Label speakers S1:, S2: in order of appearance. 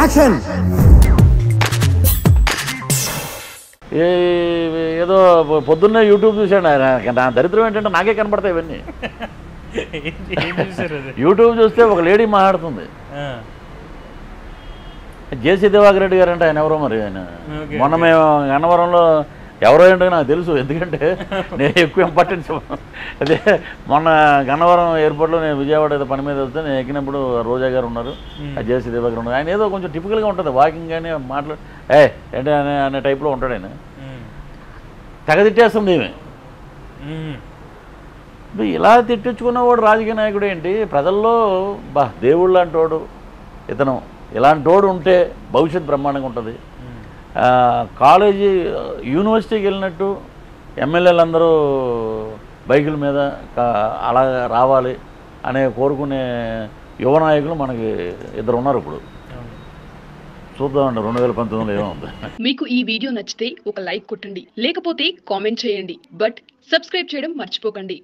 S1: Action.
S2: ఏదో పొద్దున్నే YouTube చూశాను. నా దరిద్రం ఏంటంటే నాకే కనపడతాయి ఇవన్నీ. యూట్యూబ్ చూస్తే ఒక లేడీ మాట్లాడుతుంది. జేసీ దివాకర్ రెడ్డి గారు అంటే ఆయన ఎవరో మరి. ఆయన మొన్న మేము గన్నవరంలో ఎవరో ఏంటో నాకు తెలుసు, ఎందుకంటే నేను ఎక్కువ ఇంపార్టెన్స్. అదే మొన్న గన్నవరం ఎయిర్పోర్ట్లో నేను విజయవాడ ఏదో పని మీద వెళ్తే నేను ఎక్కినప్పుడు రోజా గారు ఉన్నారు, జేసీ దివాకర్ ఉన్నారు. ఆయన ఏదో కొంచెం టిపికల్గా ఉంటుంది వాకింగ్ కానీ మాట్లాడు ఏంటి అనే టైప్లో ఉంటాడు ఆయన. తెగ తిట్టేస్తుంది ఏమి. ఇలా తిట్టించుకున్నవాడు రాజకీయ నాయకుడు ఏంటి? ప్రజల్లో దేవుడు లాంటి వాడు ఇతను. ఇలాంటి వాడు ఉంటే భవిష్యత్ బ్రహ్మాండంగా ఉంటుంది. కాలేజీ యూనివర్సిటీకి వెళ్ళినట్టు ఎమ్మెల్యేలందరూ బైకుల మీద అలా రావాలి అనే కోరుకునే యువ నాయకులు మనకి ఇద్దరు ఉన్నారు ఇప్పుడు. చూద్దామండి 2019లో ఏముంది.
S3: మీకు ఈ వీడియో నచ్చితే ఒక లైక్ కొట్టండి, లేకపోతే కామెంట్ చేయండి, బట్ సబ్స్క్రైబ్ చేయడం మర్చిపోకండి.